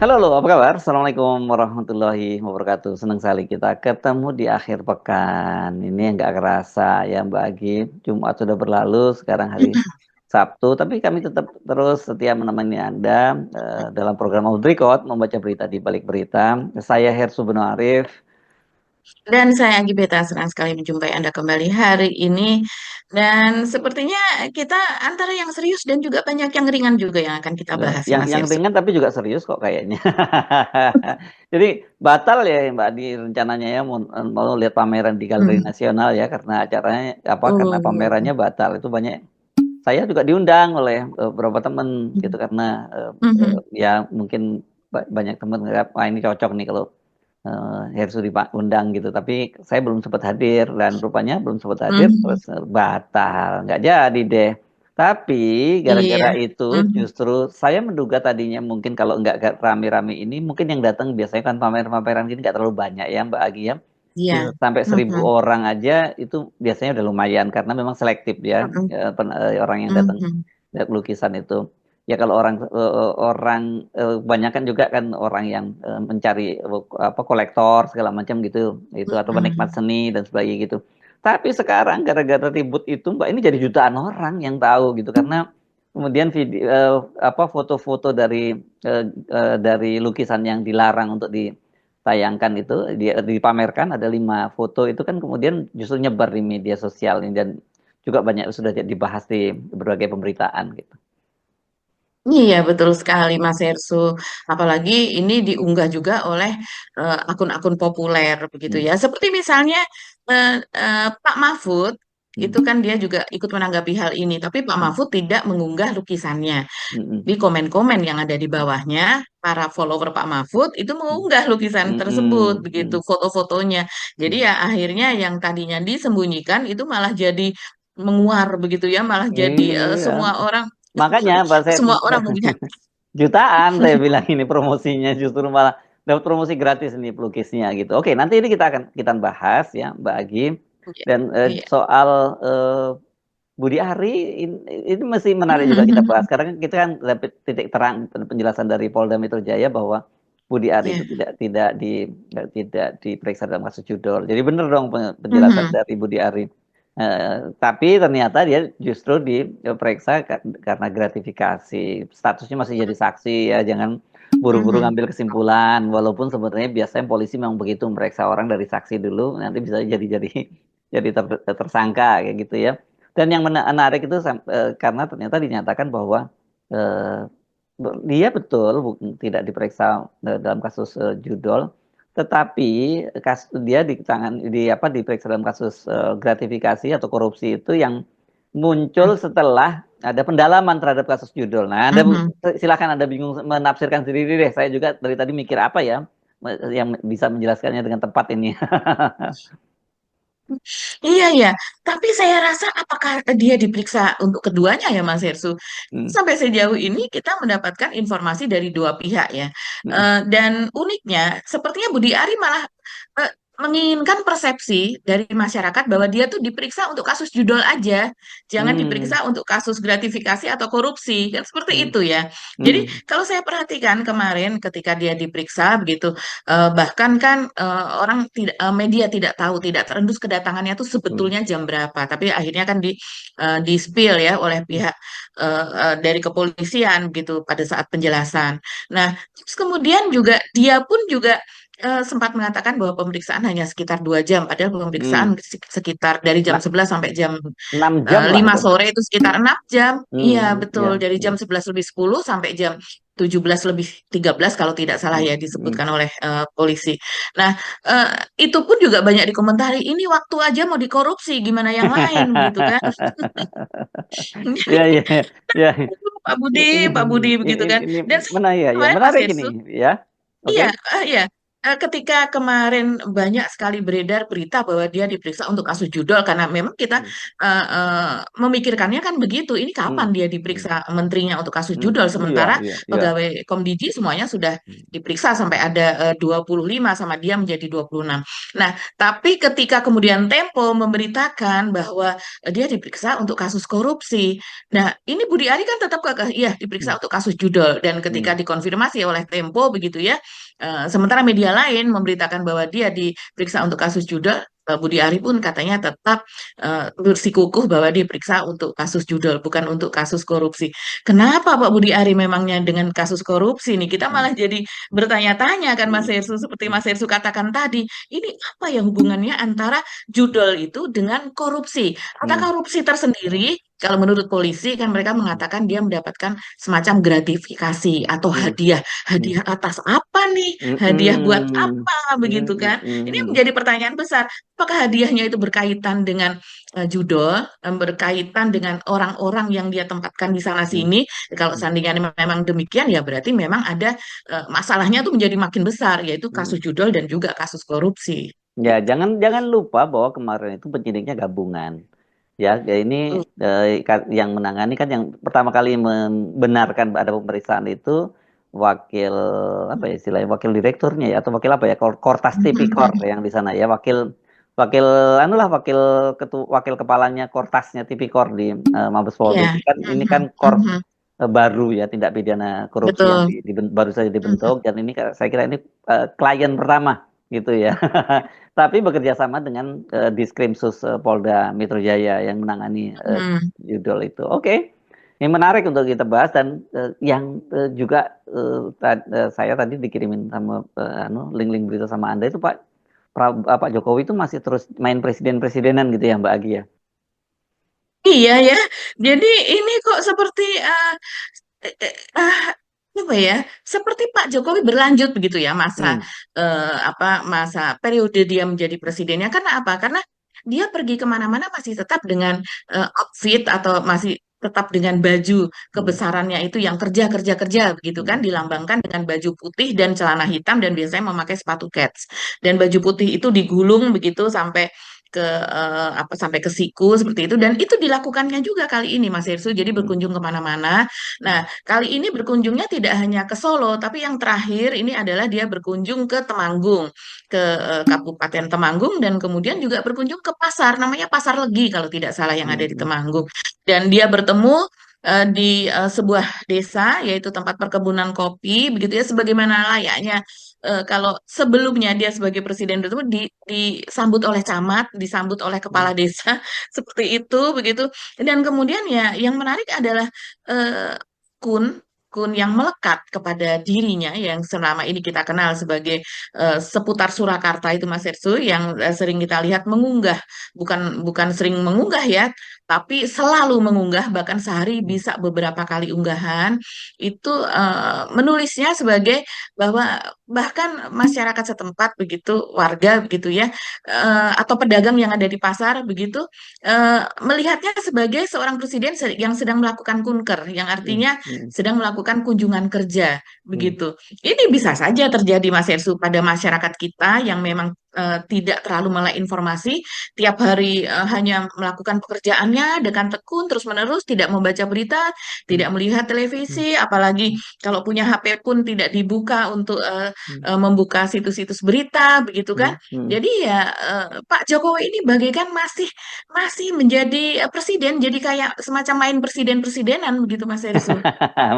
Halo, halo, apa kabar? Assalamualaikum warahmatullahi wabarakatuh. Senang sekali kita ketemu di akhir pekan. Ini yang nggak kerasa ya Mbak Agi. Jumat sudah berlalu, sekarang hari Sabtu. Tapi kami tetap terus setia menemani Anda dalam program Off the Record, membaca berita di balik berita. Saya Hersu Beno Arif. Dan saya Agi Beta senang sekali menjumpai Anda kembali hari ini. Dan sepertinya kita antara yang serius dan juga banyak yang ringan juga yang akan kita Loh, bahas ya yang Mas yang Yerso. ringan tapi juga serius kok kayaknya. Jadi batal ya Mbak di rencananya ya mau lihat pameran di Galeri Hmm. Nasional ya karena acaranya apa karena Oh. pamerannya batal itu banyak. Saya juga diundang oleh beberapa teman gitu karena Mhm. ya mungkin banyak teman nganggap wah ini cocok nih kalau Hersu diundang gitu. Tapi saya belum sempat hadir dan rupanya belum sempat hadir Mhm. terus batal nggak jadi deh. Tapi Iya. gara-gara itu Mhm. justru saya menduga tadinya mungkin kalau nggak rame-rame ini mungkin yang datang biasanya kan pameran-pameran gini nggak terlalu banyak ya Mbak Agi ya. Iya. Sampai 1.000 Mhm. orang aja itu biasanya udah lumayan karena memang selektif ya Mhm. orang yang datang Mhm. lihat lukisan itu. Ya kalau orang kebanyakan juga kan orang yang mencari apa kolektor segala macam gitu itu atau penikmat Mhm. seni dan sebagainya gitu. Tapi sekarang gara-gara ribut itu Mbak ini jadi jutaan orang yang tahu gitu karena kemudian video apa foto-foto dari lukisan yang dilarang untuk tayangkan itu dia dipamerkan ada 5 foto itu kan kemudian justru nyebar di media sosial ini dan juga banyak sudah dibahas di berbagai pemberitaan gitu. Iya, betul sekali Mas Ersu. Apalagi ini diunggah juga oleh akun-akun populer begitu Hmm. ya. Seperti misalnya Pak Mahfud, Hmm. itu kan dia juga ikut menanggapi hal ini. Tapi Pak Hmm. Mahfud tidak mengunggah lukisannya. Hmm. Di komen-komen yang ada di bawahnya, para follower Pak Mahfud itu Hmm. mengunggah lukisan tersebut, Hmm. begitu Hmm. foto-fotonya. Jadi Hmm. ya akhirnya yang tadinya disembunyikan itu malah jadi menguar begitu ya, malah jadi Iya, semua orang makanya Pak saya semua orang mempunyai. jutaan saya bilang ini promosinya justru malah dapat promosi gratis nih pelukisnya gitu. Oke, nanti ini kita bahas ya Mbak Agi Iya, dan iya. soal Budi Ari ini masih menarik juga kita bahas. Mhm. Karena kan kita kan dapat titik terang penjelasan dari Polda Metro Jaya bahwa Budi Ari itu Iya. tidak diperiksa dalam kasus judol. Jadi benar dong penjelasan Mhm. dari Budi Ari. Tapi ternyata dia justru diperiksa karena gratifikasi. Statusnya masih jadi saksi ya, jangan buru-buru Mhm. ngambil kesimpulan. Walaupun sebenarnya biasanya polisi memang begitu memeriksa orang dari saksi dulu, nanti bisa jadi tersangka kayak gitu ya. Dan yang menarik itu karena ternyata dinyatakan bahwa eh, dia betul tidak diperiksa dalam kasus judol, tetapi dia diperiksa dalam kasus gratifikasi atau korupsi itu yang muncul setelah ada pendalaman terhadap kasus judol. Nah, Mhm. silakan Anda bingung menafsirkan sendiri deh. Saya juga dari tadi mikir apa ya yang bisa menjelaskannya dengan tepat ini. Iya, ya. Tapi saya rasa apakah dia diperiksa untuk keduanya ya Mas Hersu? Hmm, Sampai sejauh ini kita mendapatkan informasi dari dua pihak ya. hmm, Dan uniknya, sepertinya Budi Ari malah eh, menginginkan persepsi dari masyarakat bahwa dia tuh diperiksa untuk kasus judol aja, jangan hmm, diperiksa untuk kasus gratifikasi atau korupsi, kan seperti hmm, itu ya. Jadi hmm, kalau saya perhatikan kemarin ketika dia diperiksa begitu, bahkan kan orang tidak, media tidak tahu, tidak terendus kedatangannya tuh hmm, sebetulnya jam berapa. Tapi akhirnya kan di spill ya oleh hmm, pihak dari kepolisian gitu pada saat penjelasan. Nah, terus kemudian juga dia pun juga sempat mengatakan bahwa pemeriksaan hanya sekitar 2 jam, padahal pemeriksaan hmm. sekitar dari jam Nah, 11 sampai jam 6 jam lah 5 itu. sore itu sekitar 6 jam. Iya, betul. Ya. Dari jam 11 lebih 10 sampai jam 17 lebih 13 kalau tidak salah Hmm, ya hmm. disebutkan oleh polisi. Nah, eh, itu pun juga banyak dikomentari, ini waktu aja mau dikorupsi, gimana yang lain gitu kan. Ya, ya, ya. Pak Budi, Ini, Pak Budi begitu kan. ini Dan saya mana ya, ya kemarin Mas menarik ini, Yesus, ya. Oke. iya, iya. ketika kemarin banyak sekali beredar berita bahwa dia diperiksa untuk kasus judol, karena memang kita Hmm, memikirkannya kan begitu, ini hmm, kapan dia hmm, diperiksa menterinya untuk kasus hmm. judol, Iya, sementara iya, iya. pegawai Komdiji semuanya sudah Hmm, diperiksa sampai ada 25 sama dia menjadi 26. Nah, tapi ketika kemudian Tempo memberitakan bahwa dia diperiksa untuk kasus korupsi. Nah, ini Budi Ari kan tetap kekeh, iya hmm, diperiksa untuk kasus judol, dan ketika hmm, dikonfirmasi oleh Tempo begitu ya, sementara media lain memberitakan bahwa dia diperiksa untuk kasus judol, Budi Ari pun katanya tetap bersikukuh bahwa diperiksa untuk kasus judol, bukan untuk kasus korupsi. Kenapa Pak Budi Ari memangnya dengan kasus korupsi nih? Kita hmm, malah jadi bertanya-tanya kan Mas hmm, Hersu, seperti hmm, Mas Hersu katakan tadi, ini apa ya hubungannya antara judol itu dengan korupsi? Ada hmm, korupsi tersendiri, kalau menurut polisi kan mereka mengatakan dia mendapatkan semacam gratifikasi atau hmm, hadiah. hmm, Hadiah atas apa nih? hmm, Hadiah buat hmm, apa hmm, begitu hmm, kan? Ini hmm, menjadi pertanyaan besar. Apakah hadiahnya itu berkaitan dengan judol, berkaitan dengan orang-orang yang dia tempatkan di sana hmm, sini? Kalau hmm, seandainya memang demikian, ya berarti memang ada masalahnya tuh menjadi makin besar, yaitu hmm. kasus judol dan juga kasus korupsi. Ya, Gitu. jangan jangan lupa bahwa kemarin itu penyidiknya gabungan. Ya, ya ini yang menangani kan yang pertama kali membenarkan ada pemeriksaan itu wakil apa ya istilahnya wakil direkturnya ya atau wakil apa ya Kortas Tipikor yang di sana ya wakil wakil anulah wakil wakil kepalanya Kortasnya Tipikor di Mabes Polri Ya, ini kan Korps baru ya tindak pidana korupsi yang betul. baru saja dibentuk dan ini saya kira ini klien pertama gitu ya. Tapi bekerja sama dengan Diskrimsus Polda Metro Jaya yang menangani judul itu. Oke. Ini menarik untuk kita bahas dan yang juga saya tadi dikirimin sama link-link berita sama Anda itu Pak Jokowi itu masih terus main presiden-presidenan gitu ya Mbak Agi ya. Iya ya, jadi ini kok seperti eh, eh, ah, apa ya? Seperti Pak Jokowi berlanjut begitu ya masa Hmm. masa periode dia menjadi presidennya. Karena apa? Karena dia pergi kemana-mana masih tetap dengan outfit atau masih tetap dengan baju Hmm. kebesarannya itu yang kerja kerja kerja begitu kan, Hmm. dilambangkan dengan baju putih dan celana hitam dan biasanya memakai sepatu kets, dan baju putih itu digulung begitu sampai ke sampai ke siku seperti itu, dan itu dilakukannya juga kali ini Mas Irsu, jadi Hmm. berkunjung kemana-mana. Nah, kali ini berkunjungnya tidak hanya ke Solo, tapi yang terakhir ini adalah dia berkunjung ke Temanggung, ke Kabupaten Temanggung, dan kemudian juga berkunjung ke pasar, namanya Pasar Legi kalau tidak salah yang ada di Hmm. Temanggung. Dan dia bertemu di sebuah desa, yaitu tempat perkebunan kopi, begitu ya, sebagaimana layaknya kalau sebelumnya dia sebagai presiden bertemu disambut oleh camat, disambut oleh kepala Hmm. desa, seperti itu, begitu. Dan kemudian ya yang menarik adalah eh, kun kun yang melekat kepada dirinya yang selama ini kita kenal sebagai seputar Surakarta itu Mas Ersu, yang sering kita lihat mengunggah, bukan bukan sering mengunggah ya, tapi selalu mengunggah, bahkan sehari Hmm. bisa beberapa kali unggahan itu, menulisnya sebagai bahwa bahkan masyarakat setempat begitu, warga begitu ya, atau pedagang yang ada di pasar begitu, melihatnya sebagai seorang presiden yang sedang melakukan kunker, yang Hmm. artinya Hmm. sedang melakukan kunjungan kerja Hmm. begitu. Ini bisa saja terjadi Mas Ersu pada masyarakat kita yang memang tidak terlalu melek informasi, tiap hari hanya melakukan pekerjaannya dengan tekun terus-menerus, tidak membaca berita, Hmm. tidak melihat Hmm. televisi, apalagi kalau punya HP pun tidak dibuka untuk Hmm. membuka situs-situs berita begitu kan. Hmm. Hmm. Jadi ya Pak Jokowi ini bagaikan masih masih menjadi presiden, jadi kayak semacam main presiden-presidenan begitu Mas Erisu.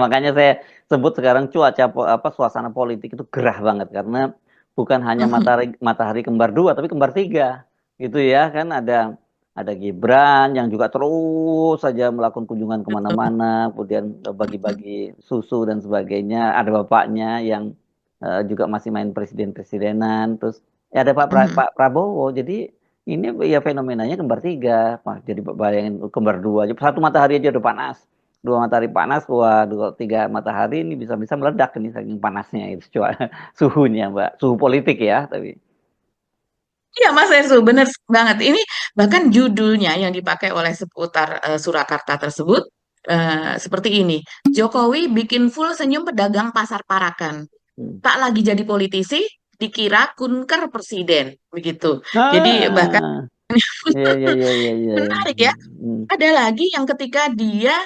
Makanya saya sebut sekarang apa suasana politik itu gerah banget karena bukan hanya matahari matahari kembar dua tapi kembar tiga gitu ya kan ada Gibran yang juga terus saja melakukan kunjungan Betul. kemana-mana kemudian bagi-bagi susu dan sebagainya ada bapaknya yang juga masih main presiden-presidenan terus ya ada Pak Prabowo jadi ini ya fenomenanya kembar tiga Wah, jadi bayangin kembar dua aja satu matahari aja udah panas dua matahari panas, wah dua tiga matahari ini bisa-bisa meledak ini saking panasnya itu coba suhunya Mbak, suhu politik ya tapi. Iya Mas Erisu, benar banget. Ini bahkan judulnya yang dipakai oleh seputar Surakarta tersebut seperti ini. Jokowi bikin full senyum pedagang pasar Parakan. Hmm. Tak lagi jadi politisi, dikira kunker presiden begitu. Jadi bahkan Ah, iya iya iya iya iya. Iya. menarik ya. Hmm, Ada lagi yang ketika dia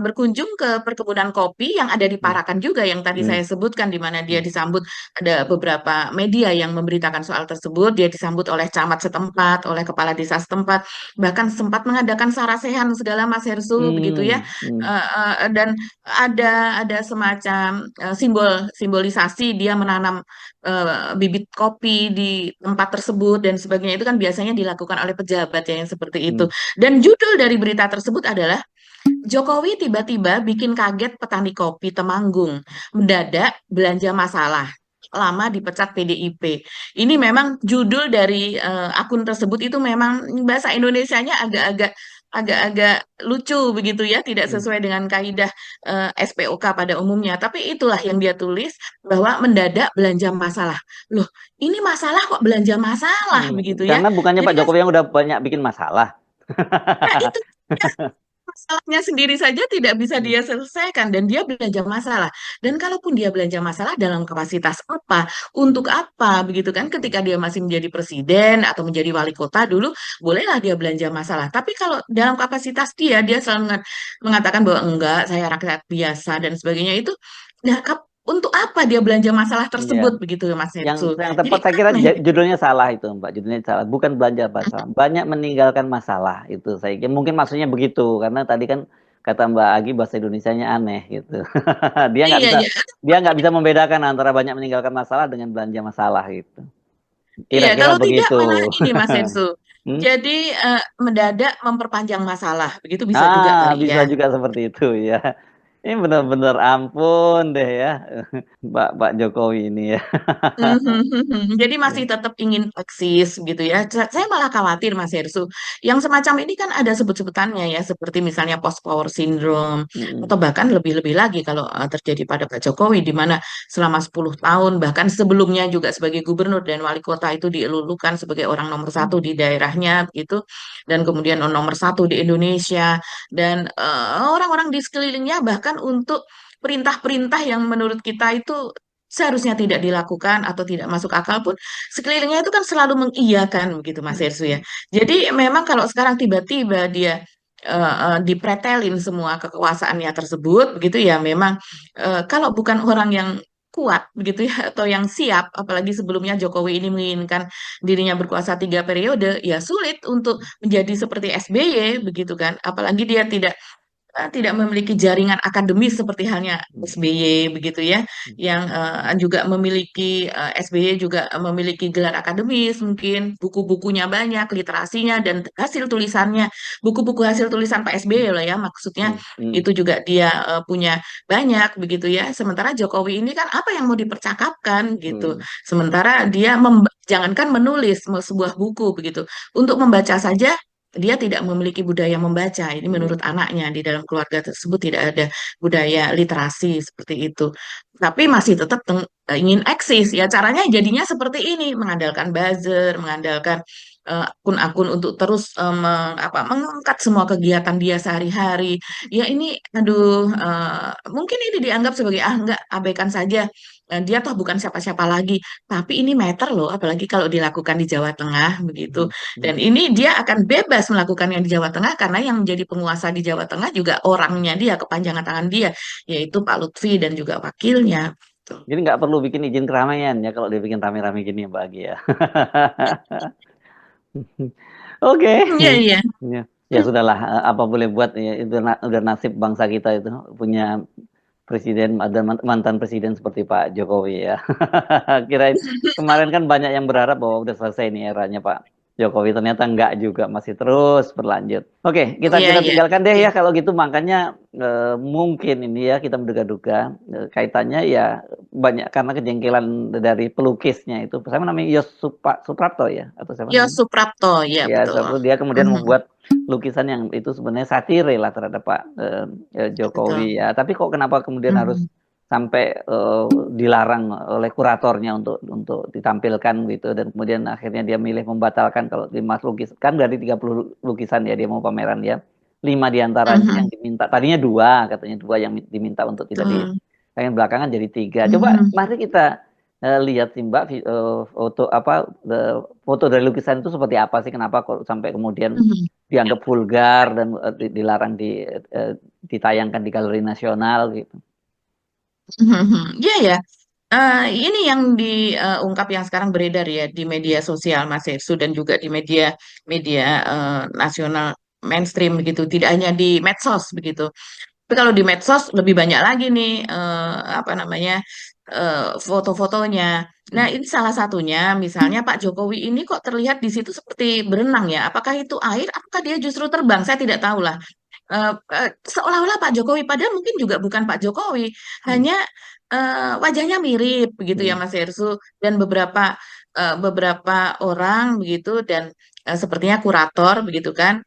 berkunjung ke perkebunan kopi yang ada di hmm, Parakan juga yang tadi hmm, saya sebutkan di mana dia hmm, disambut ada beberapa media yang memberitakan soal tersebut. Dia disambut oleh camat setempat, oleh kepala desa setempat, bahkan sempat mengadakan sarasehan segala Mas Hersu begitu ya. hmm, hmm, Dan ada semacam simbol simbolisasi dia menanam bibit kopi di tempat tersebut dan sebagainya itu kan biasanya dilakukan oleh pejabat ya yang seperti itu. hmm, Dan judul dari berita tersebut adalah Jokowi tiba-tiba bikin kaget petani kopi Temanggung, mendadak belanja masalah. Lama dipecat PDIP. Ini memang judul dari akun tersebut itu memang bahasa Indonesianya agak-agak lucu begitu ya, tidak hmm, sesuai dengan kaidah SPOK pada umumnya. Tapi itulah yang dia tulis bahwa mendadak belanja masalah. Loh, ini masalah kok belanja masalah begitu ya. Karena bukannya Jadi Pak kan Jokowi yang udah banyak bikin masalah. ya itu masalahnya sendiri saja tidak bisa Hmm, dia selesaikan dan dia belanja masalah. Dan kalaupun dia belanja masalah dalam kapasitas apa, hmm, untuk apa, begitu kan? Ketika dia masih menjadi presiden atau menjadi wali kota dulu, bolehlah dia belanja masalah. Tapi kalau dalam kapasitas dia selalu mengatakan bahwa enggak, saya rakyat biasa dan sebagainya itu, nah, untuk apa dia belanja masalah iya. tersebut begitu Mas Yang Hetsu? yang Jadi tepat saya kira aneh. judulnya salah itu, Mbak. Judulnya salah, bukan belanja masalah. Banyak meninggalkan masalah itu saya kira. Mungkin maksudnya begitu karena tadi kan kata Mbak Agi bahasa Indonesianya aneh gitu. Dia nggak Iya, bisa iya. dia nggak bisa membedakan antara banyak meninggalkan masalah dengan belanja masalah gitu. Iya, Kira-kira kalau tidak begitu. malah ini Mas Hensu. Hmm? Jadi mendadak memperpanjang masalah, begitu bisa juga Ah, kali bisa ya. juga seperti itu ya. Ini benar-benar ampun deh ya, Pak Jokowi ini ya. Jadi masih tetap ingin eksis gitu ya. Saya malah khawatir Mas Hersu. Yang semacam ini kan ada sebut-sebutannya ya, seperti misalnya post power syndrome atau Mm-mm. bahkan lebih-lebih lagi kalau terjadi pada Pak Jokowi di mana selama 10 tahun bahkan sebelumnya juga sebagai gubernur dan wali kota itu dielulukan sebagai orang nomor satu di daerahnya gitu dan kemudian nomor satu di Indonesia dan orang-orang di sekelilingnya bahkan untuk perintah-perintah yang menurut kita itu seharusnya tidak dilakukan atau tidak masuk akal pun sekelilingnya itu kan selalu mengiyakan begitu Mas Hersu ya. Jadi memang kalau sekarang tiba-tiba dia dipretelin semua kekuasaannya tersebut begitu ya memang kalau bukan orang yang kuat begitu ya atau yang siap apalagi sebelumnya Jokowi ini menginginkan dirinya berkuasa 3 periode ya sulit untuk menjadi seperti SBY begitu kan apalagi dia tidak memiliki jaringan akademis seperti halnya SBY begitu ya, yang juga memiliki SBY juga memiliki gelar akademis, mungkin buku-bukunya banyak, literasinya dan hasil tulisannya, buku-buku hasil tulisan Pak SBY loh ya, maksudnya Mm-mm. itu juga dia punya banyak begitu ya. Sementara Jokowi ini kan apa yang mau dipercakapkan gitu. Mm-mm. Sementara dia jangankan menulis sebuah buku begitu, untuk membaca saja dia tidak memiliki budaya membaca. Ini menurut Mm-mm. anaknya di dalam keluarga tersebut tidak ada budaya literasi seperti itu. Tapi masih tetap ingin eksis. Ya caranya jadinya seperti ini, mengandalkan buzzer, mengandalkan akun-akun untuk terus mengangkat semua kegiatan dia sehari-hari. Ya ini, aduh, mungkin ini dianggap sebagai enggak abaikan saja. Dia toh bukan siapa-siapa lagi, tapi ini meter loh, apalagi kalau dilakukan di Jawa Tengah begitu. Dan Mm-mm. ini dia akan bebas melakukan yang di Jawa Tengah karena yang menjadi penguasa di Jawa Tengah juga orangnya dia, kepanjangan tangan dia, yaitu Pak Lutfi dan juga wakilnya. Tuh. Jadi nggak perlu bikin izin keramaian ya kalau dia bikin rame-rame gini Mbak Agi ya. Oke. Iya, iya. Ya, ya sudahlah, apa boleh buat ya itu udah nasib bangsa kita itu punya presiden ada mantan presiden seperti Pak Jokowi ya. Kirain kemarin kan banyak yang berharap bahwa udah selesai nih eranya Pak Jokowi, ternyata enggak juga, masih terus berlanjut. Oke, kita Iya, kita iya. tinggalkan deh Iya. ya kalau gitu, makanya mungkin ini ya kita menduga-duga kaitannya ya banyak karena kejengkelan dari pelukisnya itu. Siapa namanya? Suprapto ya atau siapa Yo namanya? Suprapto, ya Ya, betul. satu dia kemudian Mhm, membuat lukisan yang itu sebenarnya satire lah terhadap Pak Jokowi betul. ya. Tapi kok kenapa kemudian harus Mhm, sampai dilarang oleh kuratornya untuk ditampilkan gitu, dan kemudian akhirnya dia milih membatalkan kalau 5 lukisan kan dari 30 lukisan ya dia mau pameran ya. 5 diantaranya yang mhm, diminta, tadinya dua, katanya dua yang diminta untuk tidak di betul. yang belakangan jadi 3. Coba Mhm. mari kita lihat sih Mbak, foto apa, foto dari lukisan itu seperti apa sih? Kenapa kok sampai kemudian Mhm. dianggap vulgar dan dilarang eh, ditayangkan di Galeri Nasional gitu. Iya ya. Ini yang diungkap yang sekarang beredar ya di media sosial Mas Ersu dan juga di media media nasional mainstream begitu, tidak hanya di medsos begitu. Tapi kalau di medsos lebih banyak lagi nih apa namanya foto-fotonya. Nah, ini salah satunya misalnya Pak Jokowi ini kok terlihat di situ seperti berenang ya. Apakah itu air? Apakah dia justru terbang? Saya tidak tahu lah. Seolah-olah Pak Jokowi, padahal mungkin juga bukan Pak Jokowi, Hmm. hanya wajahnya mirip begitu ya Hmm. Mas Hersu dan beberapa orang begitu dan sepertinya kurator begitu kan,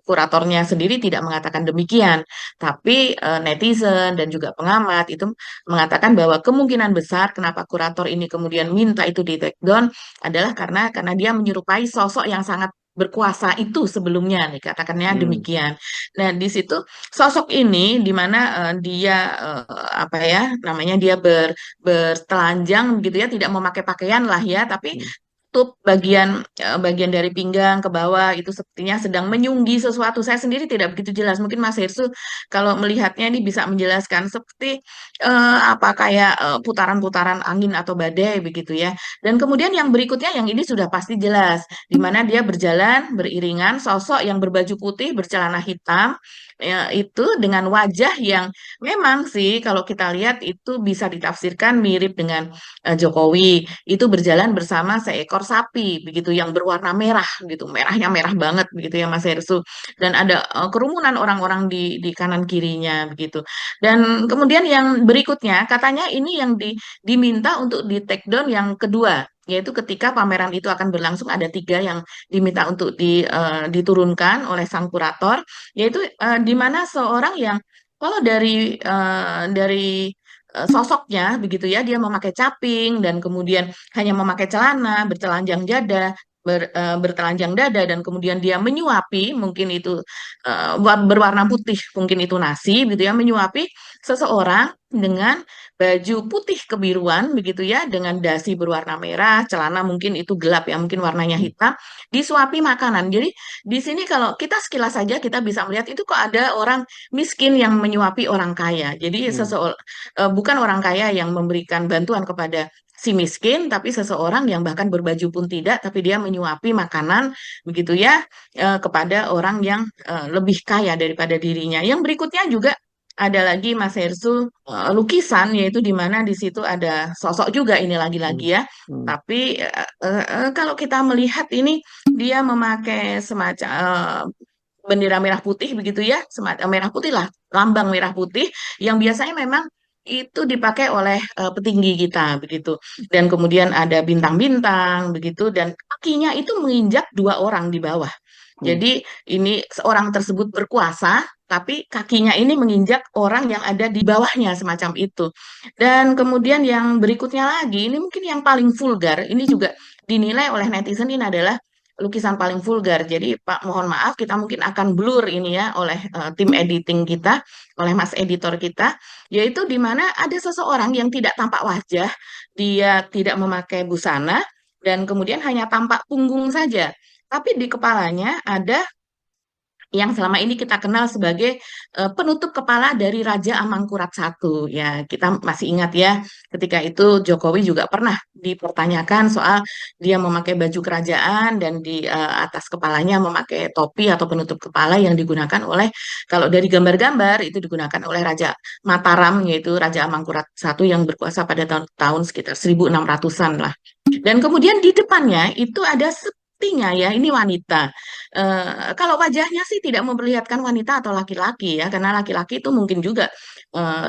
kuratornya sendiri tidak mengatakan demikian, tapi netizen dan juga pengamat itu mengatakan bahwa kemungkinan besar kenapa kurator ini kemudian minta itu di take down adalah karena dia menyerupai sosok yang sangat berkuasa itu sebelumnya nih katakannya Hmm. demikian. Nah, di situ sosok ini di mana dia apa ya namanya dia bertelanjang gitu ya, tidak memakai pakaian lah ya, tapi Hmm. tutup bagian dari pinggang ke bawah itu sepertinya sedang menyunggi sesuatu. Saya sendiri tidak begitu jelas. Mungkin Mas Hirsu kalau melihatnya ini bisa menjelaskan seperti apa kayak putaran-putaran angin atau badai begitu ya. Dan kemudian yang berikutnya yang ini sudah pasti jelas di mana dia berjalan beriringan sosok yang berbaju putih bercelana hitam ya, itu dengan wajah yang memang sih kalau kita lihat itu bisa ditafsirkan mirip dengan Jokowi itu berjalan bersama seekor sapi begitu yang berwarna merah gitu merahnya merah banget begitu ya Mas Hersu dan ada kerumunan orang-orang di kanan kirinya begitu dan kemudian yang berikutnya katanya ini yang diminta untuk di take down yang kedua yaitu ketika pameran itu akan berlangsung ada tiga yang diminta untuk diturunkan oleh sang kurator yaitu di mana seorang yang kalau dari sosoknya begitu ya dia memakai caping dan kemudian hanya memakai celana bertelanjang dada bertelanjang dada dan kemudian dia menyuapi mungkin itu berwarna putih mungkin itu nasi gitu ya menyuapi seseorang dengan baju putih kebiruan begitu ya dengan dasi berwarna merah celana mungkin itu gelap ya mungkin warnanya Hmm. hitam disuapi makanan jadi di sini kalau kita sekilas saja kita bisa melihat itu kok ada orang miskin yang menyuapi orang kaya jadi Hmm. bukan orang kaya yang memberikan bantuan kepada si miskin, tapi seseorang yang bahkan berbaju pun tidak, tapi dia menyuapi makanan begitu ya kepada orang yang lebih kaya daripada dirinya. Yang berikutnya juga ada lagi Mas Hersu lukisan yaitu di mana di situ ada sosok juga ini Hmm. lagi-lagi ya. Hmm. Tapi kalau kita melihat ini dia memakai semacam bendera merah putih begitu ya, semacam merah putih lah, lambang merah putih yang biasanya memang itu dipakai oleh petinggi kita begitu. Dan kemudian ada bintang-bintang begitu dan kakinya itu menginjak dua orang di bawah. Hmm. Jadi ini seorang tersebut berkuasa, tapi kakinya ini menginjak orang yang ada di bawahnya semacam itu. Dan kemudian yang berikutnya lagi, ini mungkin yang paling vulgar, ini juga dinilai oleh netizen ini adalah lukisan paling vulgar. Jadi Pak mohon maaf kita mungkin akan blur ini ya oleh tim editing kita, oleh Mas editor kita, yaitu di mana ada seseorang yang tidak tampak wajah, dia tidak memakai busana dan kemudian hanya tampak punggung saja. Tapi di kepalanya ada yang selama ini kita kenal sebagai penutup kepala dari Raja Amangkurat I. Ya, kita masih ingat ya, ketika itu Jokowi juga pernah dipertanyakan soal dia memakai baju kerajaan dan di atas kepalanya memakai topi atau penutup kepala yang digunakan oleh, kalau dari gambar-gambar itu digunakan oleh Raja Mataram, yaitu Raja Amangkurat I yang berkuasa pada tahun sekitar 1600-an lah. Dan kemudian di depannya itu ada sepertinya ya, ini wanita. Kalau wajahnya sih tidak memperlihatkan wanita atau laki-laki ya, karena laki-laki itu mungkin juga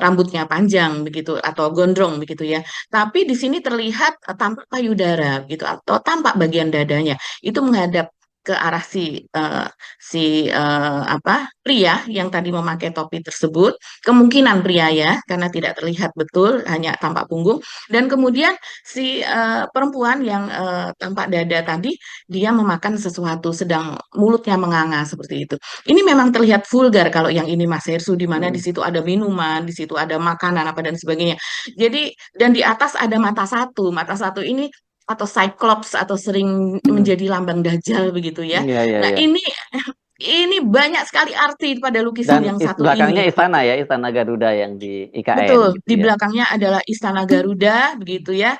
rambutnya panjang begitu atau gondrong begitu ya. Tapi di sini terlihat tampak payudara gitu atau tampak bagian dadanya itu menghadap ke arah si pria yang tadi memakai topi tersebut, kemungkinan pria ya, karena tidak terlihat betul, hanya tampak punggung. Dan kemudian si perempuan yang tampak dada tadi, dia memakan sesuatu, sedang mulutnya menganga seperti itu. Ini memang terlihat vulgar kalau yang ini Mas Hersu, di mana di Mm, situ ada minuman, di situ ada makanan apa dan sebagainya. Jadi dan di atas ada mata satu ini atau Cyclops atau sering mm. menjadi lambang Dajjal begitu ya. Iya, iya, Nah, iya. ini banyak sekali arti pada lukisan Dan yang satu belakangnya ini istana gitu. ya, Istana Garuda yang di IKN Betul, gitu di ya. belakangnya adalah Istana Garuda begitu ya.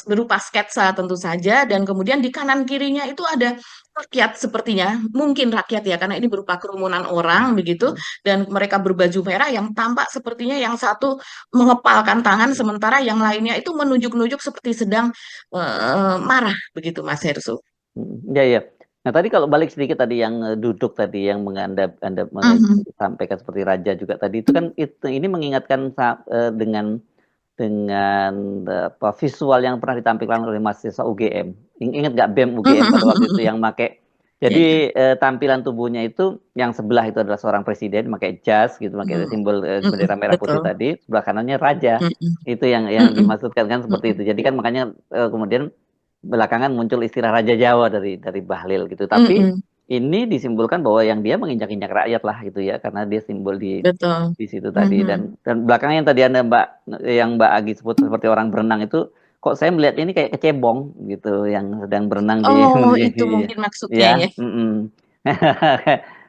Berupa sketsa tentu saja dan kemudian di kanan kirinya itu ada rakyat sepertinya, mungkin rakyat ya karena ini berupa kerumunan orang begitu dan mereka berbaju merah yang tampak sepertinya yang satu mengepalkan tangan sementara yang lainnya itu menunjuk-nunjuk seperti sedang marah begitu Mas Hersu. Iya, iya. Nah, tadi kalau balik sedikit tadi yang duduk tadi yang Anda Mhm. sampaikan seperti raja juga tadi itu kan ini mengingatkan dengan apa, visual yang pernah ditampilkan oleh mahasiswa UGM. Ingat nggak BEM UGM pada waktu itu yang make Iya, jadi iya. tampilan tubuhnya itu yang sebelah itu adalah seorang presiden pakai jas gitu, pakai Mhm. simbol Mhm. bendera merah putih Betul. tadi, sebelah kanannya raja. Mhm. Itu yang Mhm. dimaksudkan kan seperti Mhm. itu. Jadi kan makanya kemudian belakangan muncul istilah Raja Jawa dari Bahlil gitu. Tapi Mhm. ini disimbolkan bahwa yang dia menginjak-injak rakyat lah gitu ya, karena dia simbol Betul. di situ tadi Mhm. dan belakangnya yang tadi Anda Mbak Agi sebut seperti orang berenang itu kok saya melihat ini kayak kecebong gitu yang sedang berenang di, Oh, itu di mungkin maksudnya ya ya.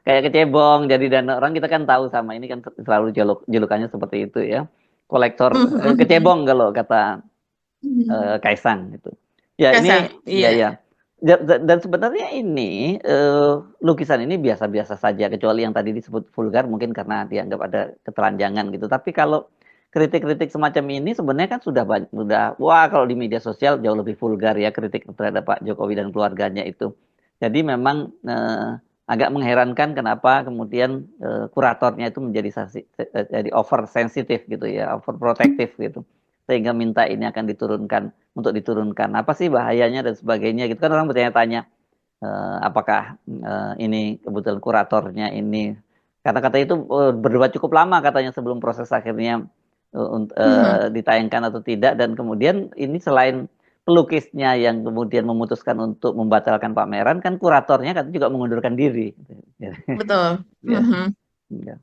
kayak kecebong jadi dan orang kita kan tahu sama ini kan selalu julukannya seperti itu ya kolektor Mhm. kecebong kalau kata Mhm. Kaisang gitu. Ya Kasar, ini ya iya. ya. Dan sebenarnya ini lukisan ini biasa-biasa saja kecuali yang tadi disebut vulgar mungkin karena dianggap ada ketelanjangan gitu. Tapi kalau kritik-kritik semacam ini sebenarnya kan sudah wah kalau di media sosial jauh lebih vulgar ya kritik terhadap Pak Jokowi dan keluarganya itu. Jadi memang agak mengherankan kenapa kemudian kuratornya itu jadi over sensitif gitu ya, over protektif gitu sehingga minta ini akan diturunkan. Apa sih bahayanya dan sebagainya gitu kan orang bertanya-tanya apakah ini kebetulan kuratornya ini karena kata itu berdebat cukup lama katanya sebelum proses akhirnya Mhm. ditayangkan atau tidak dan kemudian ini selain pelukisnya yang kemudian memutuskan untuk membatalkan pameran kan kuratornya kan juga mengundurkan diri. Betul. Ya, Mhm. ya,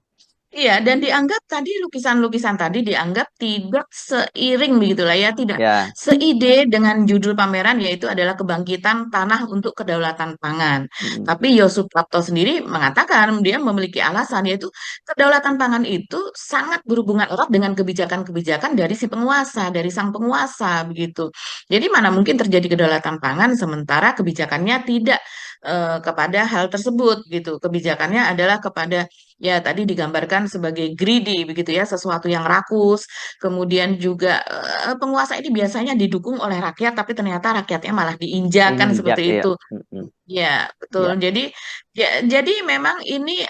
Iya, dan dianggap tadi lukisan-lukisan tadi dianggap tidak seiring begitulah ya, tidak ya. seide dengan judul pameran yaitu adalah kebangkitan tanah untuk kedaulatan pangan. Mm, Tapi Yosuf Prapto sendiri mengatakan dia memiliki alasan yaitu kedaulatan pangan itu sangat berhubungan erat dengan kebijakan-kebijakan dari si penguasa, dari sang penguasa begitu. Jadi mana mungkin terjadi kedaulatan pangan sementara kebijakannya tidak kepada hal tersebut gitu. Kebijakannya adalah kepada ya tadi digambarkan sebagai greedy begitu ya, sesuatu yang rakus. Kemudian juga penguasa ini biasanya didukung oleh rakyat, tapi ternyata rakyatnya malah diinjakan diinjak seperti ya. itu. Mm, Ya, betul. ya. Jadi, jadi memang ini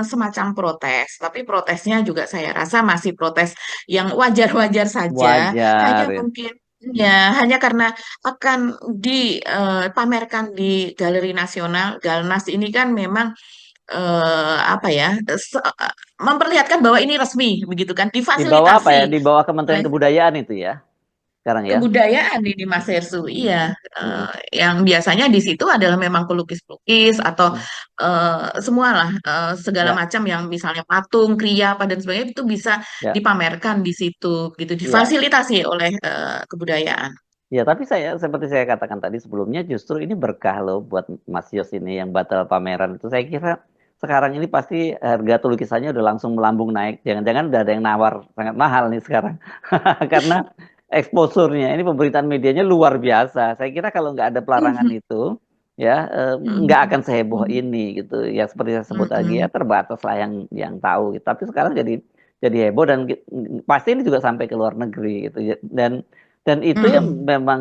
semacam protes, tapi protesnya juga saya rasa masih protes yang wajar-wajar saja. Hanya Wajar ya. mungkin ya, hanya karena akan dipamerkan di Galeri Nasional, Galnas ini kan memang apa ya memperlihatkan bahwa ini resmi begitu kan Di bawah apa difasilitasi ya? Di bawah Kementerian oleh Kebudayaan itu ya, sekarang ya. kebudayaan ini Mas Hersu iya Mm, mm, yang biasanya di situ adalah memang pelukis-pelukis atau mm. semualah segala Ya, macam yang misalnya patung kriya apa dan sebagainya itu bisa ya, dipamerkan di situ gitu ya. difasilitasi oleh kebudayaan. Ya, tapi saya seperti saya katakan tadi sebelumnya justru ini berkah loh buat Mas Yos ini yang batal pameran itu. Saya kira sekarang ini pasti harga tuh lukisannya udah langsung melambung naik. Jangan-jangan udah ada yang nawar sangat mahal nih sekarang. Karena exposure-nya ini pemberitaan medianya luar biasa. Saya kira kalau nggak ada pelarangan Mhm, itu ya nggak mhm, akan seheboh mhm, ini gitu. Ya seperti saya sebut lagi ya mhm, terbatas lah yang tahu gitu. Tapi sekarang jadi heboh dan pasti ini juga sampai ke luar negeri gitu. Dan itu yang mhm. memang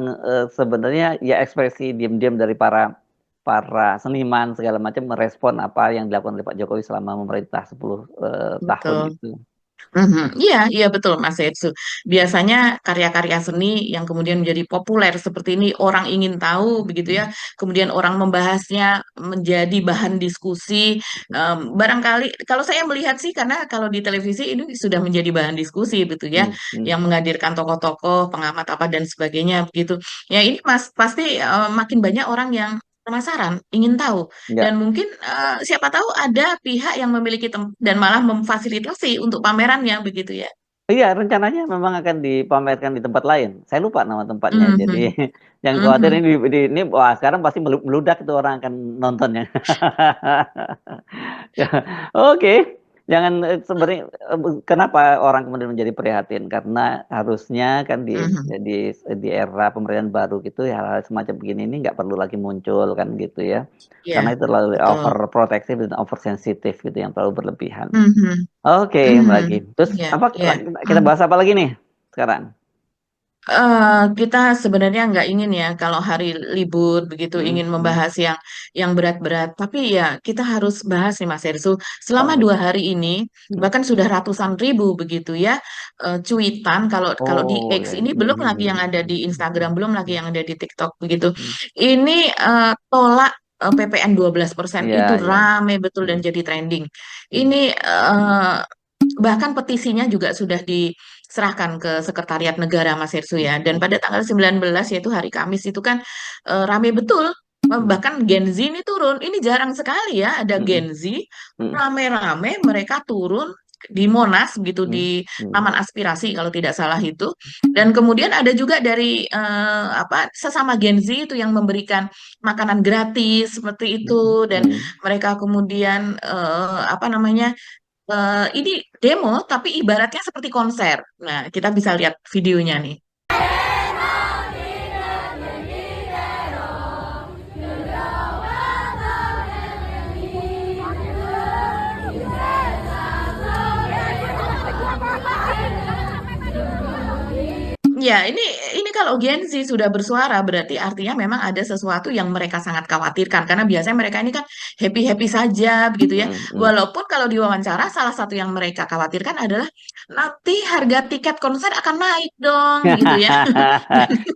sebenarnya ya ekspresi diam-diam dari para para seniman segala macam merespon apa yang dilakukan oleh Pak Jokowi selama memerintah 10 tahun Betul. itu. Iya, iya betul Mas Setsu. Biasanya karya-karya seni yang kemudian menjadi populer seperti ini orang ingin tahu begitu ya. Kemudian orang membahasnya menjadi bahan diskusi. Barangkali kalau saya melihat sih karena kalau di televisi ini sudah menjadi bahan diskusi begitu ya, Hmm, hmm. yang menghadirkan tokoh-tokoh, pengamat apa dan sebagainya begitu. Ya ini Mas pasti makin banyak orang yang penasaran, ingin tahu. Ya. Dan mungkin siapa tahu ada pihak yang memiliki dan malah memfasilitasi untuk pamerannya begitu ya. Iya, rencananya memang akan dipamerkan di tempat lain. Saya lupa nama tempatnya. Jadi Mhm, yang khawatir mhm. ini wah sekarang pasti meludak itu orang akan nontonnya. Ya, oke. Jangan sebenarnya kenapa orang kemudian menjadi prihatin karena harusnya kan Mhm. di era pemerintahan baru gitu ya hal-hal semacam begini ini nggak perlu lagi muncul kan gitu ya. Iya, Karena itu terlalu betul. overprotective dan oversensitif gitu yang terlalu berlebihan. Mhm, Oke, Mbak mhm. Lagi. Terus Iya, apa iya. kita bahas apa lagi nih sekarang? Kita sebenarnya nggak ingin ya kalau hari libur begitu Hmm, ingin hmm. membahas yang berat-berat. Tapi ya kita harus bahas nih Mas Ersu. Selama Oke. 2 hari ini Hmm. bahkan sudah ratusan ribu begitu ya cuitan. Kalau kalau di Oh X ya. ini Hmm, belum hmm, lagi yang ada di hmm, Instagram, hmm, belum lagi hmm, yang ada di TikTok begitu. hmm. Ini tolak PPN 12% Iya, itu iya. rame betul dan Hmm, jadi trending. hmm, Ini bahkan petisinya juga sudah diserahkan ke Sekretariat Negara Mas Hersu hmm, ya. Dan hmm, pada tanggal 19 yaitu hari Kamis itu kan rame betul. hmm, Bahkan Gen Z ini turun. Ini jarang sekali ya ada hmm, Gen Z hmm, rame-rame mereka turun di Monas gitu hmm, di hmm, Taman Aspirasi kalau tidak salah itu. Dan kemudian ada juga dari apa sesama Gen Z itu yang memberikan makanan gratis seperti hmm, itu dan hmm. mereka kemudian apa namanya ini demo, tapi ibaratnya seperti konser. Nah, kita bisa lihat videonya nih. Ya, ini kalau Gen Z sudah bersuara berarti artinya memang ada sesuatu yang mereka sangat khawatirkan karena biasanya mereka ini kan happy-happy saja begitu ya. Hmm, hmm. Walaupun kalau diwawancara salah satu yang mereka khawatirkan adalah nanti harga tiket konser akan naik dong gitu ya.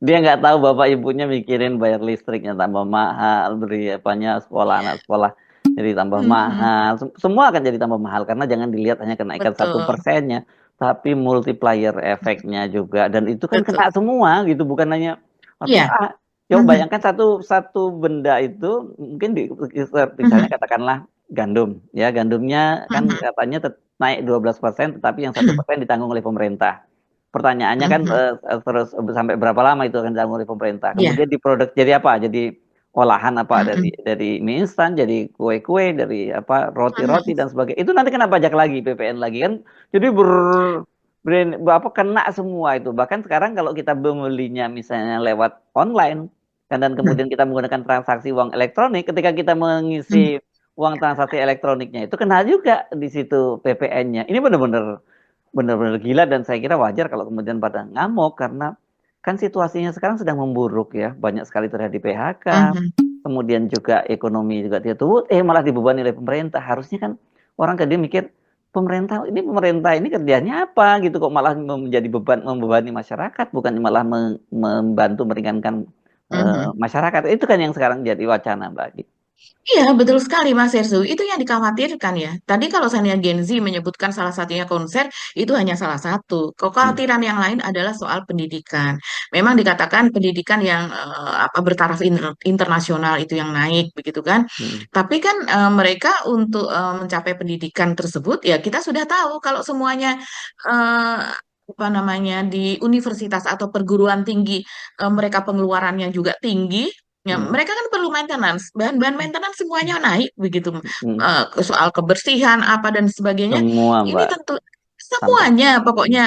Dia nggak tahu bapak ibunya mikirin bayar listriknya tambah mahal, beri apanya sekolah anak sekolah jadi tambah Mhm, mahal. Semua akan jadi tambah mahal karena jangan dilihat hanya kenaikan satu betul, persennya, tapi multiplier efeknya juga dan itu kan kena betul. semua gitu, bukan hanya maksudnya Iya. coba Mhm, bayangkan satu satu benda itu mungkin misalnya mhm, katakanlah gandum, ya gandumnya kan mhm, katanya naik 12%, tetapi yang 1% ditanggung oleh pemerintah. Pertanyaannya kan mhm. terus sampai berapa lama itu akan ditanggung oleh pemerintah. Iya. Kemudian diproduk jadi apa? Jadi olahan apa Mhm, dari mie instan, jadi kue-kue, dari apa roti-roti mhm, dan sebagainya. Itu nanti kena pajak lagi, PPN lagi kan. Jadi apa kena semua itu. Bahkan sekarang kalau kita membelinya misalnya lewat online dan mhm, kemudian kita menggunakan transaksi uang elektronik, ketika kita mhm. mengisi uang transaksi elektroniknya itu kena juga di situ PPN-nya. Ini benar-benar benar-benar gila dan saya kira wajar kalau kemudian pada ngamuk karena kan situasinya sekarang sedang memburuk ya, banyak sekali terjadi PHK, Mhm. kemudian juga ekonomi juga tidak turun, malah dibebani oleh pemerintah. Harusnya kan orang kan dia mikir pemerintah ini kerjanya apa gitu kok malah menjadi beban membebani masyarakat, bukan malah membantu meringankan Mhm. masyarakat. Itu kan yang sekarang jadi wacana Mbak. Iya, betul sekali Mas Hersu. Itu yang dikhawatirkan ya. Tadi kalau saya Gen Z menyebutkan salah satunya konser, itu hanya salah satu. Hmm, Kekhawatiran yang lain adalah soal pendidikan. Memang dikatakan pendidikan yang apa bertaraf internasional itu yang naik, begitu kan? hmm, Tapi kan mereka untuk mencapai pendidikan tersebut, ya kita sudah tahu kalau semuanya eh, apa namanya di universitas atau perguruan tinggi mereka pengeluarannya juga tinggi. Ya, hmm, mereka kan perlu maintenance, bahan-bahan maintenance semuanya naik begitu. hmm. Soal kebersihan apa dan sebagainya. Semua Ini Mbak tentu sampai semuanya hmm. pokoknya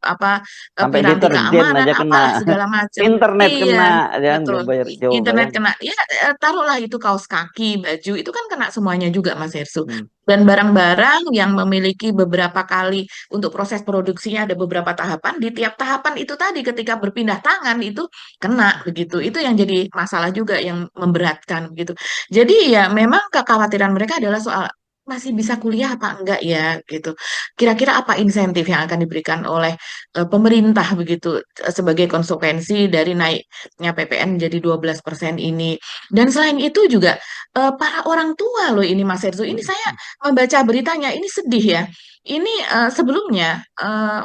apa Sampai piranti deterjen keamanan aja kena, apalah segala macam. internet kena, Iya, ya dia betul. bayar coba Internet bayang. kena. Ya taruhlah itu kaos kaki, baju itu kan kena semuanya juga Mas Hersu. Hmm, Dan barang-barang yang memiliki beberapa kali untuk proses produksinya ada beberapa tahapan, di tiap tahapan itu tadi ketika berpindah tangan itu kena begitu. hmm, Itu yang jadi masalah juga yang memberatkan begitu. Jadi ya memang kekhawatiran mereka adalah soal masih bisa kuliah apa enggak ya gitu. Kira-kira apa insentif yang akan diberikan oleh pemerintah begitu sebagai konsekuensi dari naiknya PPN menjadi 12% ini. Dan selain itu juga para orang tua loh ini Mas Erzo, ini saya membaca beritanya ini sedih ya. Ini sebelumnya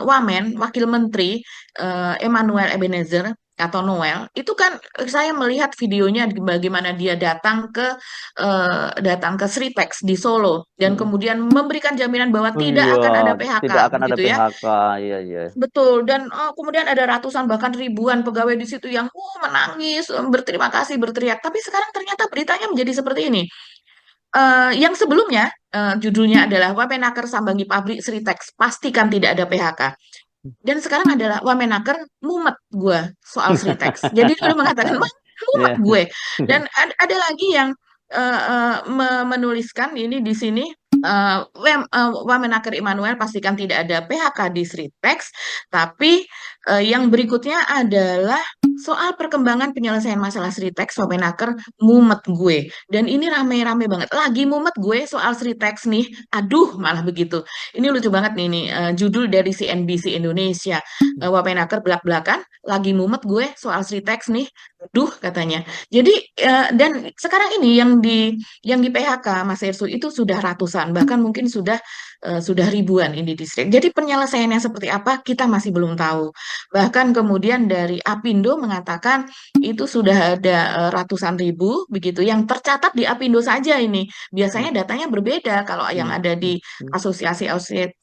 Wamen, Wakil Menteri Emmanuel Ebenezer atau Noel, itu kan saya melihat videonya bagaimana dia datang ke Sritex di Solo dan Mm-mm. kemudian memberikan jaminan bahwa Oh tidak iya, akan ada PHK tidak akan ada begitu ya. PHK, iya iya. Betul, dan kemudian ada ratusan bahkan ribuan pegawai di situ yang menangis, berterima kasih, berteriak. Tapi sekarang ternyata beritanya menjadi seperti ini. Yang sebelumnya judulnya adalah Wamenaker sambangi pabrik Sritex, pastikan tidak ada PHK. Dan sekarang adalah Wamenaker mumet gue soal Sritex. Jadi dia udah mengatakan mumet Iya. gue. Dan ada lagi yang menuliskan ini di sini. Wamenaker Immanuel pastikan tidak ada PHK di Sritex, tapi yang berikutnya adalah soal perkembangan penyelesaian masalah Sritex, Wamenaker mumet gue. Dan ini rame-rame banget. Lagi mumet gue soal Sritex nih. Aduh, malah begitu. Ini lucu banget nih, judul dari CNBC Indonesia. Wamenaker belak-belakan, lagi mumet gue soal Sritex nih. Aduh, katanya. Jadi dan sekarang ini yang di PHK Mas Ersu itu sudah ratusan, bahkan mungkin sudah ribuan ini di distrik. Jadi penyelesaiannya seperti apa kita masih belum tahu. Bahkan kemudian dari Apindo mengatakan itu sudah ada ratusan ribu begitu yang tercatat di Apindo saja ini. Biasanya datanya berbeda kalau yang ada di asosiasi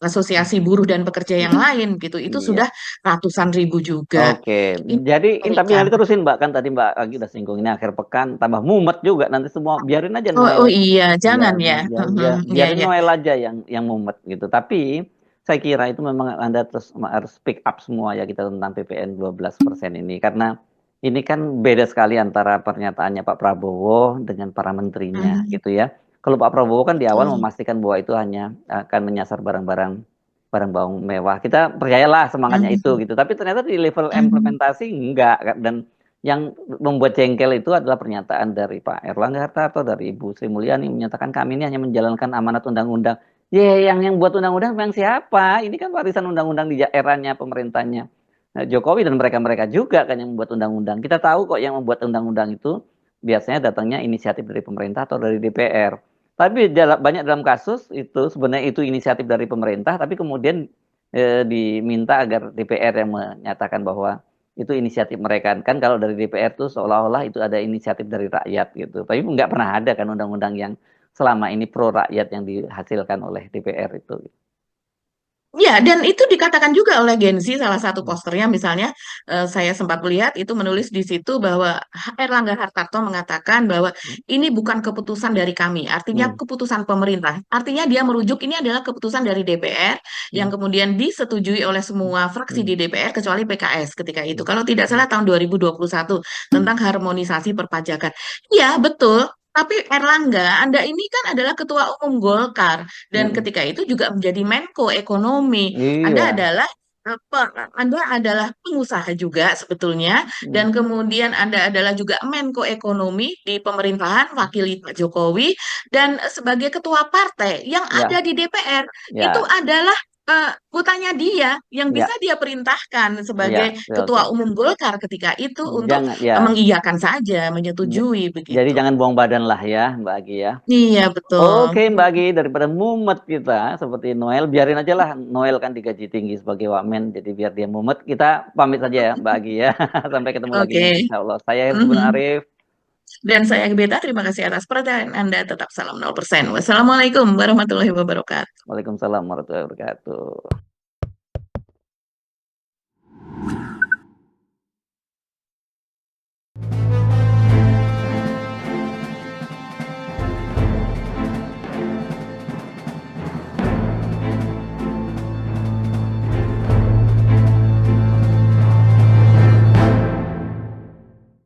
asosiasi buruh dan pekerja yang lain gitu. Itu Iya. sudah ratusan ribu juga. Oke, Ini jadi tapi mengerikan. nanti terusin Mbak, kan tadi Mbak Agi udah singgung ini akhir pekan tambah mumet juga nanti semua, biarin aja Oh, oh Noel. iya, Ya, jangan ya. Iya, biarin iya. Noel aja yang mumet gitu. Tapi saya kira itu memang Anda terus harus pick up semua ya kita tentang PPN 12% ini, karena ini kan beda sekali antara pernyataannya Pak Prabowo dengan para menterinya Hmm, gitu ya. Kalau Pak Prabowo kan di awal betul. memastikan bahwa itu hanya akan menyasar barang bawang mewah. Kita percayalah semangatnya Hmm, itu gitu. Tapi ternyata di level hmm. implementasi enggak kan. Dan yang membuat jengkel itu adalah pernyataan dari Pak Erlangga Hartarto, dari Ibu Sri Mulyani menyatakan kami ini hanya menjalankan amanat undang-undang. Ya, yang buat undang-undang memang siapa? Ini kan warisan undang-undang di eranya pemerintahnya Jokowi dan mereka-mereka juga kan yang membuat undang-undang. Kita tahu kok yang membuat undang-undang itu biasanya datangnya inisiatif dari pemerintah atau dari DPR. Tapi banyak dalam kasus itu sebenarnya itu inisiatif dari pemerintah, tapi kemudian diminta agar DPR yang menyatakan bahwa itu inisiatif mereka. Kan kalau dari DPR tuh seolah-olah itu ada inisiatif dari rakyat gitu. Tapi nggak pernah ada kan undang-undang yang selama ini pro rakyat yang dihasilkan oleh DPR itu. Ya, dan itu dikatakan juga oleh Gen Z, salah satu posternya misalnya saya sempat melihat itu menulis di situ bahwa Erlangga Hartarto mengatakan bahwa ini bukan keputusan dari kami, artinya Hmm, keputusan pemerintah. Artinya dia merujuk ini adalah keputusan dari DPR yang hmm, kemudian disetujui oleh hmm, semua fraksi hmm, di DPR kecuali PKS ketika itu. hmm, Kalau tidak hmm, salah tahun 2021 hmm, tentang harmonisasi perpajakan. Ya, betul. Tapi Erlangga, Anda ini kan adalah ketua umum Golkar dan hmm. ketika itu juga menjadi Menko Ekonomi. Anda Iya. adalah Anda adalah pengusaha juga sebetulnya Hmm, dan kemudian Anda adalah juga Menko Ekonomi di pemerintahan wakili Pak Jokowi dan sebagai ketua partai yang ada ya, di DPR itu ya, adalah putranya dia yang bisa ya, dia perintahkan ya, sebagai ketua oke. umum Golkar ketika itu untuk Jangan ya. mengiyakan saja, j- menyetujui Jadi begitu. jangan buang badan lah ya, Mbak Agi ya. Iya, betul. Oke, Mbak Agi, daripada mumet kita seperti Noel, biarin aja lah. Noel kan digaji tinggi sebagai wamen, jadi biar dia mumet. Kita pamit saja ya, Mbak Agi ya. Sampai ketemu lagi Oke. nanti, insya Allah. Saya Hersubun Mhm. Arif. Dan saya Beta, terima kasih atas perhatian Anda. Tetap salam 0%. Wassalamualaikum warahmatullahi wabarakatuh. Waalaikumsalam warahmatullahi wabarakatuh.